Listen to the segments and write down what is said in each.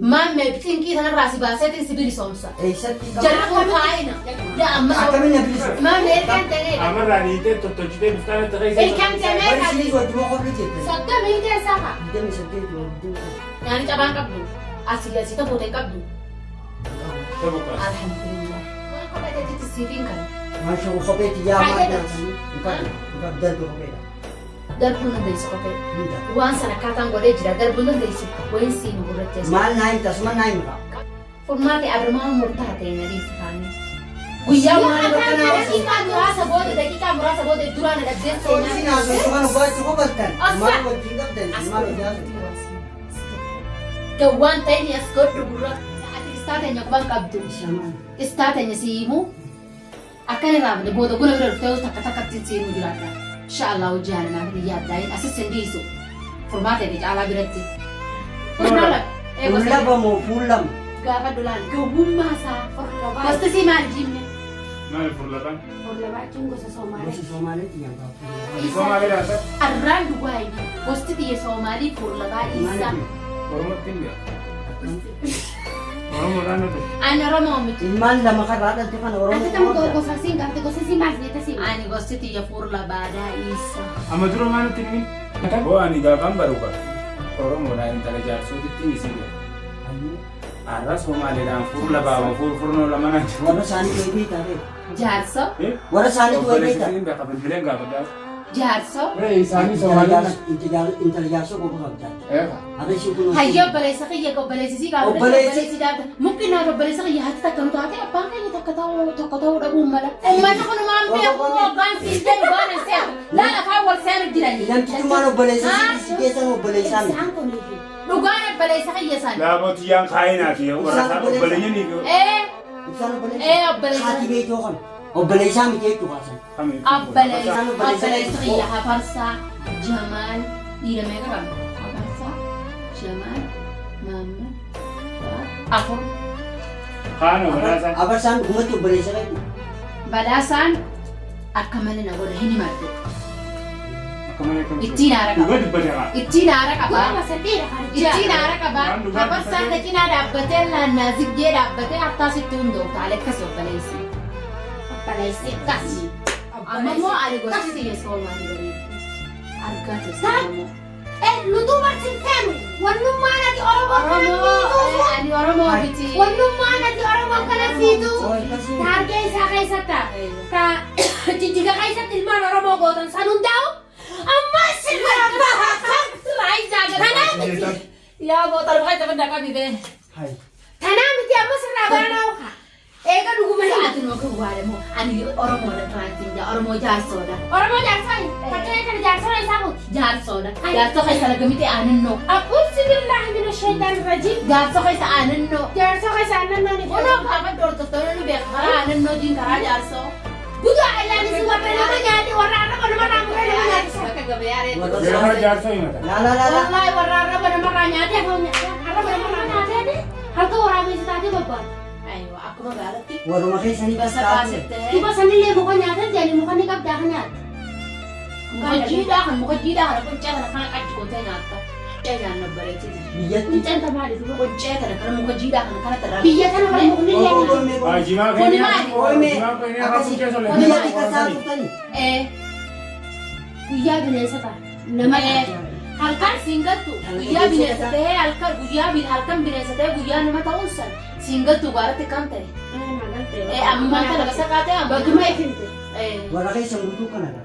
ما بتنكي أنا راسي باسات سبيري سومسا إيشتي جربوا هاينا لا أما أكمل نبليس ما ميركان تاني أمر رانيتي تتوجدي بستانة تغيث ميركان تاني بريسي ودي ما قبل جدا صدق ميركان ساقا دم شديد يعني جبان قبلو أسيا تبوتين قبلو تبقى الحمد لله ما قبل تجي تسيفين كان ما شو خبيتي يا ما نكمل درب خبيتها دربنا ديس قبل بيتا وان سنة كاتان قولي جرا دربنا ديس وين سين ورتيس مال نايم تسمع نايم فرماتي أبرمان مرتاحتين نديس خاني ويا ما دقيقة مراسة بود دقيقة مراسة بود دوران الأجزاء سوني نازل سبحان الله سبحان الله ما ودي قبل ما بيجاز كوان تاني أسكت ربورة استاتني كمان كابدو شمان استاتني سيمو أكن رابني بود أقول أقول رفتوس تك تسيمو جراتا إن شاء الله وجهنا ما في ياد داين أساس سنديسو فرماتي ديج على برتي فرمالا ولا بمو فولم gaafa dolaan gawwummaa isaa forlabaa gosti si maal jimne ما الفرلبان forlabaa jechuun gosa soomaalee بس سومالي يا بابا ما عليه هذا arraan duwwaayi gosti xiyya soomaalii forlabaa isaa ورمت تنبيا ورمت رانا تنبيا ani oromoo miti المال لما خرجت تكون Ati ورمت tamu gosa sing gafte gosa si maal jette si. ani gosti xiyya forlabaadhaa isaa أما درو ما نتنمي هو أنا جابان بروكا ورمت رانا أنت رجال صوتي تيجي الرأس هو مالي دام فرلبا وفرنو لما نجوا ورا ساني توي تاري jaarso ورا ساني توي تاري بلسين بقى بالبلين قابل jaarso رأي سامي سوالنا intelligenso ko ko ta إيه ada shi kuno hayya obboleessa kiyya obboleessi gaafa obboleessi daata mukti naa obboleessa kiyya hatti takka nu taate abbaan kiyya tokko ta'uu dhabuun mala ummata kun maan beeku hoggaan fiigdee dhugaan seetu laala kaan wal seenu jirani namti tuma no bolesa si kesa no bolesa mi Isaan kun ifi. dhugaan obboleessa kiyya san لا بوت يان خاينا كي ورا بلين يجوا ibsan bolesa obboleessa khati be to kon bolesa mi ke to kasan obboleessa kiyya hafarsaa jamaal dhiira meeqa qabna hafarsaa jamaal maamma afur خانو براسا abarsan gumatu bolesa ka badhaasaan akka malee na godha hin himadhu كمان يكون ittiin aara qaba يقعد بدرا ittiin aara qaba Gurra saddeera kan ittiin jaa. aara qaba hafarsaan na cinaa dhaabbatee naannaa ziggee dhaabbatee akkaasitti hundooftaale akkas obboleessi Obboleessi akkas. amma immoo ani gosti xiyya soomaalii bareedu argaa teessaa Nutu barsiifteenu. Wannummaan ati Oromoo kana fiituufu. ani oromoo miti Wannummaan ati Oromoo kana fiitu. Taargee isaa keessatti ka jijjiga keessatti ilmaan Oromoo gootan san hundaa'u. Amma sirba abbaa kan tanaa miti. yaa gootar baay'ee tapha dhaqa bibee hai Tanaa miti amma sirraa baranaa oka. Eega dhuguma hima. ati numa kan waale moo ani oromoodha tiraantiin oromoo jaarsoodha Oromoo jaarsaa fakkii kana jaarsaa isaa kuti. jaarsoodha jaarsoo keessa lagamite aanannoo Aquusi billahi mina shaytaan rajiim. jaarsoo keessa aanannoo Jaarsoo keessa aannan ni kunoo gaafa dortottoonni nu beeku karaa aanannoo jiin karaa jaarsoo Budaa ilaanis warra nama nyaate warra arraba nama raamura nama nyaate. bakka gabayaaree يا جالسة يمتى la la la la Wallahi warra arraba nama raa nyaate arraba nama raa nyaate halka waraabessi taate babbaata. aywa akkuma gaalatti waruma keessani basa basta baasittee Duba sanillee muka nyaatan jedhani muka ni qabdaa kan nyaate. muka jiidhaa kana quncee kana kana qachi gootee nyaatta quncee nyaanna bareechiti biyyatti Kunceen tamaadhi duba. quncee kana kana muka jiidhaa kana kana tarraa Biyya kana bara mukni illee جماعة Kuni كينيا maali? جماعة كينيا راكم كيسو لين biyyatti kasaa tuftani guyyaa bineensota nama halkan singattu guyyaa bineensa ta'ee halkan bineensa ta'ee guyyaa nama ta'uun san singattu gaaratti kan ta'e amma kana basa qaatee amma Baguma ifinte. warra keessa guutuu kanadha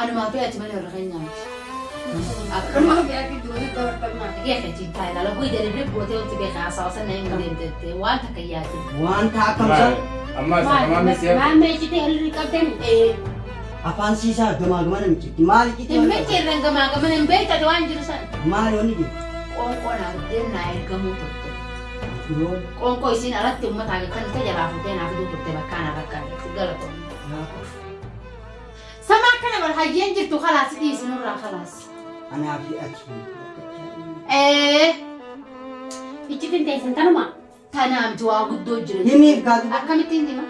anumaa fi ati malee warra kan nyaatu Akkuma biyyaatti durii dabarfannaa. geefa jiitaa ilaala guyyaa darbee gootee wanti beekaa haasawaa na hin gadeemtette waan takka yaati wanta akkamsa أما سلام مسيا Maamee icitee halli qabdani. afaan siisaa gamaa namichi maali dhimma qixxee jirran gamaa gaman hin beektate waan jiru san maali wanni jiru qoonqoo naa buddeen naa ergamuu turte yoo qoonqoo isiin alatti uummataa kan ija jalaa fuutee naa fiduu turte bakka ana bakka galatoon sama akkana bar hayyeen jirtu khalaas dhiisinurraa khalaas anaa fi ati Iccitiin teessan tanuma. tanaamti waa guddoo jiran himiif gaatu akkamittiin hima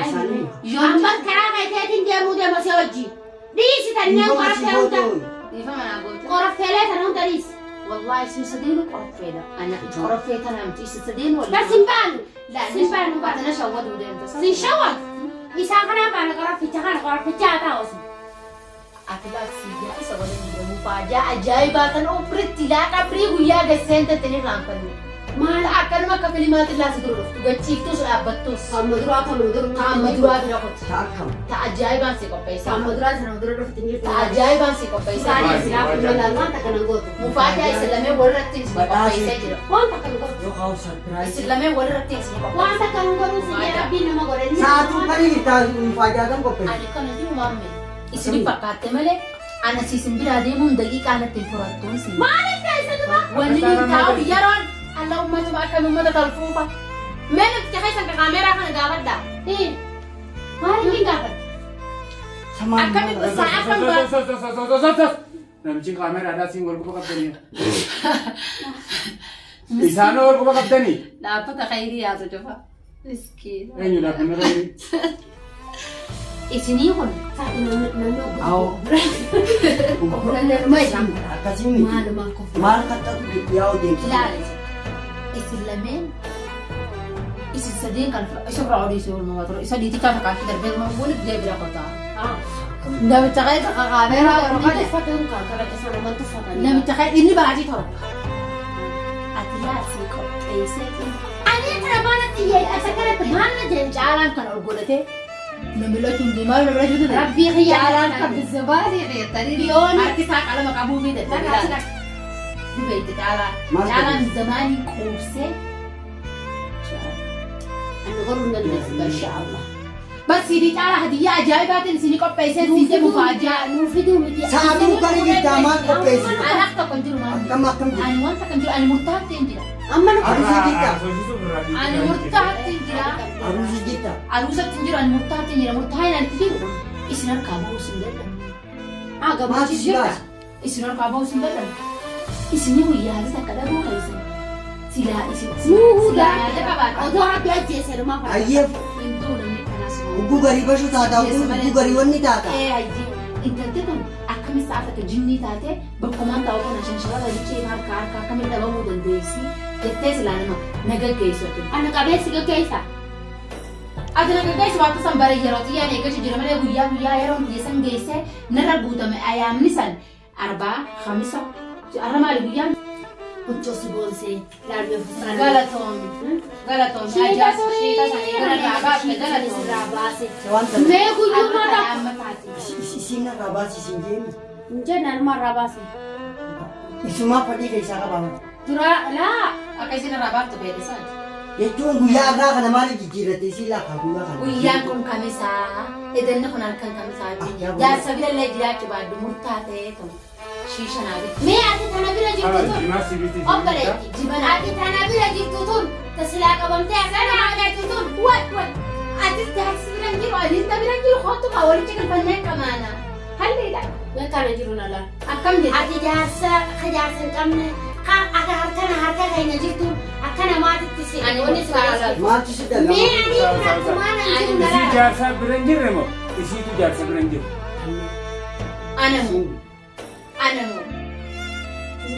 isaanii Amma karaa keeteetiin deemuu deema si wajjin. Dhiisi tanneen qoraftee hunda. dhiifama naa goote Qorafteelee tan hunda dhiisi. والله اسم سدين قرفينا أنا قرفيت أنا متي سدين ولا بس سنبان لا سنبان أنا شوّد ودين بس سنشوّد إساقنا بان قرف تكان قرف جاتا وسم أكيد سيجا إسا ولا مفاجأة جايبة أنا أبرد لا كبري ويا جسنت تاني رامبني ما لا أكل ما كلمات الله سدرو تجتيف توس أبتوس مدروا بيرقط تاكم تعجايبان سيكو بيسا مدروا رفتني تعجايبان سيكو بيسا ساري سلاف من ما تكنغوت مفاجأة إسلامي ورتين سيكو بيسا جرا وانت كنغوت yo kau surprise إسلامي ورتين سيكو وانت كنغوت سيجا بين ما قرن satu kali kita mufajadan kok pe أنا كنا دي مامي إسمي فكرت ماله أنا سيسم بلا ديمون دقيقة أنا تنفرطون سي ما عليك كيف تبغى وني تاو يرون اللهم تبارك من مدة الفوفة من تكحيس الكاميرا كنا قابل دا إيه ما عليك كيف sama أكمل بس أكمل Namichi kamera ada sing wal ko kapteni. Isano wal ko kapteni. لا بتا خيري يا زوجها مسكين Enyo na kamera ni. إسني هون ساعتين نلو au ما يجمع atas ini ما كفر mal kata yau ding لا إسلامين إسدين كان إسرع عليه سوى الموضوع إسدي تكاد كان كده بين ما بقول جايب لك قطع ده بتخيل كاميرا ما تفتن كان ترى كسر ما تفتن ده بتخيل إني بعدي ترى أتلا سيكو إيسكي أنا ترى ما نتيجة أسكرت ما نجي جعلان كان أقولته نملتهم دماغ نملتهم ده ربي خيال جعلان كان بالزبادي غير ترى بيوني. أرتفاع على مقابو في ده دي بيت جعلان جعلان زماني كوسة نقول للناس إن شاء الله بس يدي تعالى هدية عجائبات إنساني كوب بيسة سيدة مفاجأة نوفيدو مدي satu kali kita mal kok pe أنا أختار كنجرو ما kam kam أنا وانت كنجرو أنا مرتاح تنجرا أما أنا harus kita أنا مرتاح تنجرا harus kita عروسة تنجرا أنا مرتاح تنجرا مرتاح أنا تجيبه إسنار كابو سندلا أقام mati jelas إسنار كابو سندلا إسني ويا هذا كذا هو كيسن سلا إسن مو سلا لا هذا كبار أو ربي أجلس ما فرق ayef من دون إنك أنا سمو ugu gari basu tata ugu gari wani tata إيه هاي أنت تكون أكمل ساعتك جني تاتي بكمان تاوكون عشان شغلة يجي هاركا كمل دبابو دنديسي جتة سلانة ما نجا كيسو أنا قبل سيجا كيسا أدنى كيس وقت سنبرة يروتي يعني كذا جرمنا ويا يرون يسن جيسة نربوتا من أيام نسان 4 5 أرمى لبيان كنتو سيبونسي لا بيفسر غلطون شيتا أجاز شيتا سوري سنين غلطون راباسي sewanta ما يقول يوم ما أما تاتي sina rabasi sinjem جنا المرة راباسي isuma padi kai saka baba ترى لا أكيد نربط تبيدسان Jechuun guyyaa irraa kana maal jijjiirrate si lafa guyyaa kana. Guyyaan kun kamisaa edanni kun halkan kamisaati jaarsa bira illee jiraachu baaddu murtaatee ta'u shiisha naa bitti. Mee ati tana bira jirtu tun Jimaa sibiti. Obboleetti jibana ati tana bira jirtu tun tasilaa qabamtee asana haalatu tun wat ati jaarsi bira jiru adiinta bira jiru kootu kaa walitti galfannee qamaana halliidha. meeqaana jiru nala Akkam jedhe ati jaarsa hin qabne akka harka keenya jirtu akkana maatitti si Ani wanni si murtaa'aadha. barreessu. Maaltu si dagama? Mee ani akkuma jiru Isi nala jaarsa bira hin jirre moo isiitu jaarsa bira hin jiru. anamu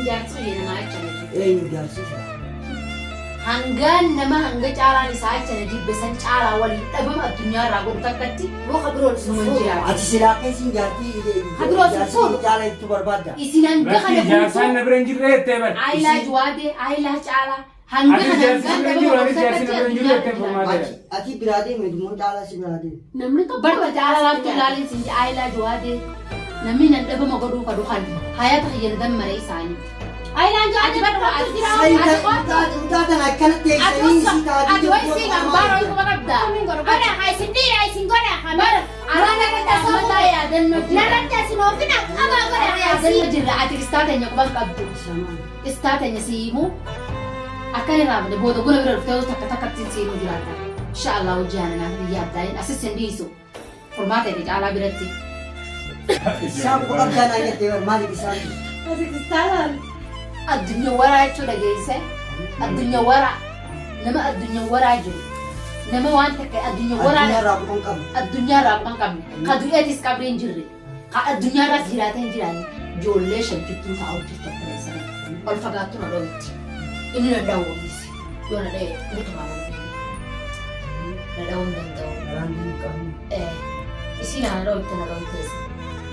jaarsi biyya namaa acha na jiru. Eenyu jaarsisa? Hangaan nama hanga caalaan isaa acha na jibbe san caalaa waliin dhabama addunyaa irraa godhu takkatti muka biroon Numan sun jira. Ati silaa keessiin jaartii Habiroo si jaartii fuudhu. caala itti barbaadda. isin hanga Bakki kana jaarsaan guutuu na bira hin jirre jettee bal. aayilaa juwaadee aayilaa caalaa hanga Ati kana jaarsi hangaan bira hin jiru dhabama ati godhu jaarsi takkatti bira hin jiru jettee addunyaa furmaata irraa. jedha. Ati biraa deeme dumoo caala si biraa deeme. namni tokko Barba caalaa laaftu ilaalin siin aayilaa juwaadee namni nan dhabama godhuu ka dhukan hayata fayyadaman mara isaanii. ayilaan Ati barba ati jira Utaatan akkanatti eegsanii isii taatee ati wayi siin ambaara wayi kuma qabda. godha isin dhiira isin godha Bara alaana kan mataa yaadannoo jira. narratti asin oofina qabaa godha Yaadannoo jira ati kistaateenya quban qabdu. Kistaateenya siimuu akka inni raafne booda guna bira dhuftee takka takkatti siimuu jiraata. Inshaallah hojii aananaa fi yaaddaa'in asis hin dhiisu. Furmaata itti caalaa biratti. Isaan qabdaa naa jettee maaliif isaan? Ati kistaataan addunyaa waraa jechuu dhageesse. Addunyaa waraa nama addunyaa waraa jiru. Nama waan takka addunyaa waraa Addunyaa irraa quban qabu. addunyaa irraa quban qabne. Ka du'eetis qabdee hin jirre. Ka addunyaa irraas jiraatee hin jiraanne. Ijoollee shan jirtuu taa'u jirtu akka ol fagaattu na dho'itti. Inni na daawwisiise. Yoo na dha'e ni tumaala na dha'uu hin danda'u. Isiin na dho'itti na dho'itteessa.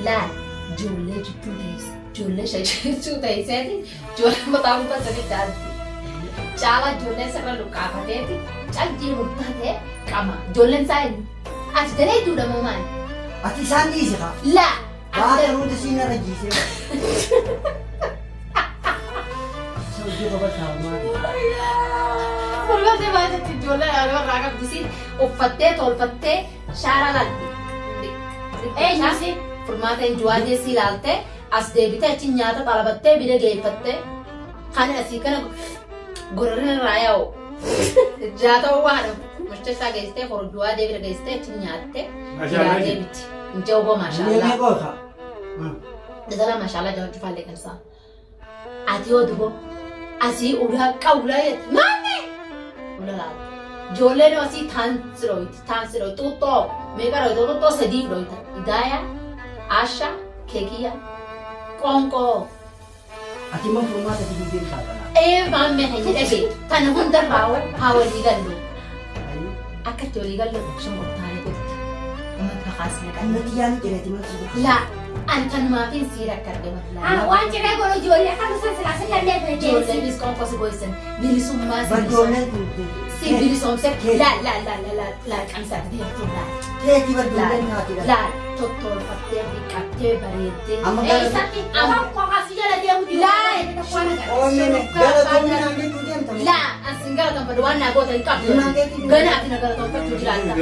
Laal ijoollee jidduu teessa. Ijoollee jechuu teesseeti. Ijoollee mataa muka sadiitti arti. Caalaa ijoollee sirra luqqaafateeti. Calqii murtaatee qama. Ijoolleen isaa inni. Ati dalee duudha moo maali? Ati isaan dhiise haa? Laa! Baata nuti siin irra jiisee. Hojii qabataa maali? Mul'atee baay'eetti ijoollee irraa qabdisiin uffattee tolfattee shaara lalli. Eenyusi? Furmaata injuwaadee si ilaaltee as deebitee achi nyaata xalabattee bira geeffattee kan asii kana gororri irraa yaa'u. Jaatoo waan murteessaa geessitee korojjuwaa deebira geessitee achi nyaattee biraa deebiti. Njoo boo maashaallah. Mee goota? Dazala maashaallah jawaachuu faallee kan isaa. Ati yoo dubo asii ulaa qawlaa yetti maanne? Ulaa ijoolleen asii taansirooti xuuxxoo meeqa rooti xuuxxoo sadii rooti idaaya asha keekiyya qoonqoo. Ati immoo furmaata fi dubbeen taatana. Maammee kan jedhage kana hundarraa haa walii gallu. Akka itti walii gallu shunkurtaanii gooti. Uummata kakaasne kan. Nuti yaani jedhati maal si Laa ani kanumaafin siira akka argamu. Waan ciree godhu ijoollee kan nuti silaasii kanneen Ijoollee jechuudha. biskoon kosi goisan bilisummaa si Barjoolleen si bilisoomse laa qamsaatti deemtuu laa. keetii barjoolleen taatidha. Laa tottolfattee dhiqattee bareeddee. Amma Eessatti waan qofaasi jala deemu Oomishni galatoominaamiitu deemtamu. Laa asin galatoonfadhu waan naa goota hin qabdu. Ilmaan keetii Gana ati na galatoonfachuu jiraatta.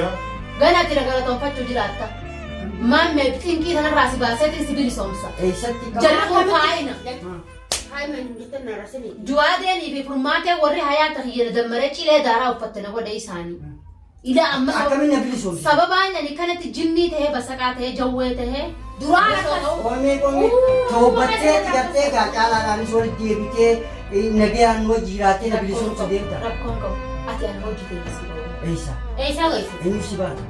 Gana ati na galatoonfachuu jiraatta. Maammee xinqii sanarraa si baaseetiin si bilisoomsa. eessatti qaba. Jalqabuun faayina. Juwaadeenii fi furmaatee warri hayaata hiyyana dammaree cilee daaraa uffatte na godhe isaanii. Ila amma Akkamiin na bilisoomsa? sababaan ani kanatti jinnii tahee basaqaa tahee jawwee tahee duraan akka Oomee toobattee gartee gaacalaadhaanis walitti deebitee nagayaan hojii jiraattee na bilisoomsa deemta. rakkoon qabu ati ani hojii deebisii qabu. Eessa? Eessaa gooti? Eenyu si baata?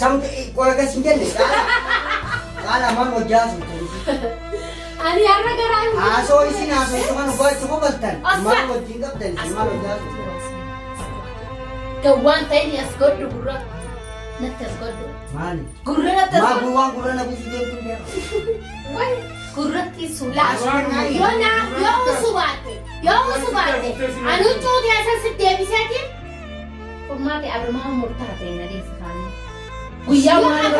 Samte qoragas hin jenne caala maal hojjaa sun Ani har'a garaa hin haasoo isin haasoo kan hubachuu qobaltan maal wajjin qabdan maal hojjaa sun. Gawwaan ta'ini as godhu gurra natti as godhu Maali? gurra natti as Maa godhu gurwaan gurra na buusu deemtu beeku. gurratti sulaa. yoo usu baatte ani huccuu teessan si deebiseetiin Furmaate armaa murtaa ta'e na deemsa kaanii. Guyyaa waan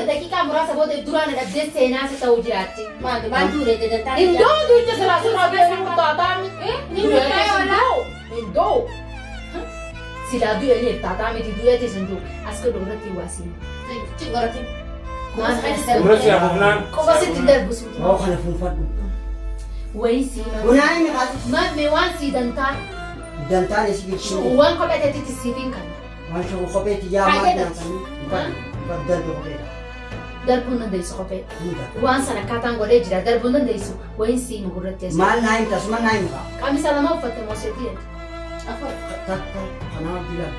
daqiiqaa muraasa booda duraan dhabdee seenaa si ta'uu jiraatti. maal duure jedhantaa Indoo duucha silaa sirraa beeku murtaataa miti. Indoo. Silaa du'e ni taataa miti du'eetis hin du'u as godhu irratti waasiin. Umrasi afufnaan. Qofa sitti darbisu. Moo kana fuunfadhu. Wayii sii Bunaa inni kaasi. Maammee waan sii dantaa Dantaan isi jechuun waan kopheeteetti siifin kan waan shakku kopheetti jaamaa nyaatanii darbe kopheedha. darbuun dandeessu kophee. Muda. Waan sana akkaataan godhee jira darbuun dandeessu wayii sii nu gurratti as. Maal naa himta asuma naa himta. Qamisa lama uffatte mooseetii jedhu. Afur. Takka kanaa jiran.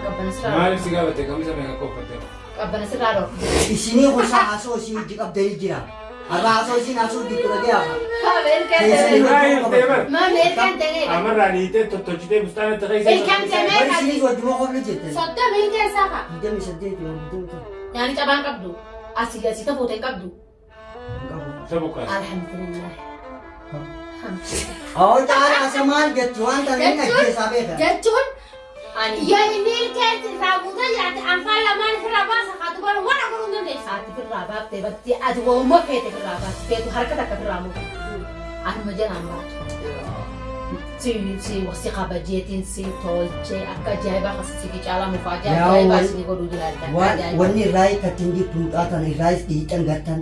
Qabbana sirraa Maaliif si gaafate kamisa meeqa qoffatte? qabbana sirraa dhoofu. Isinii gosa haasoo isii hojii qabdanii jira. Har'a haasoo isiin haasoo hojii ture gaafa. Maammee ergaan ta'ee. Amarraa niitee tottolchitee bustaanatti Ilkaan keessa. ta'ee. Bari isinis wajjuma qofni jettani. soddoma hin keessaa ka 28 yoo 20 Nyaani cabaan qabdu. Asii asii ta'uu ta'e qabdu. qabu. Isa bukkaas. Alhamdulillah. Awwa taara asa maal jettu waan ta'eef ajjeesaa beeka. jechuun Ani yoo inni ilkeetti irraa guutaa jiraate afaan lamaan irraa baasa haa dubaru waan akka hin dandeessa. ati firraa baaftee battee ati woommoo feete firraa baatte feetu harka takka firraa muka. Anuma jalaan baatu. Si kabajeetiin si tolchee akka ajaa'ibaa akkasii fi caalaa muka ajaa'ibaa isin godhuu jira adda addaa. Wanni irraa kattiin jirtu mucaa tana irraas dhiican gattan.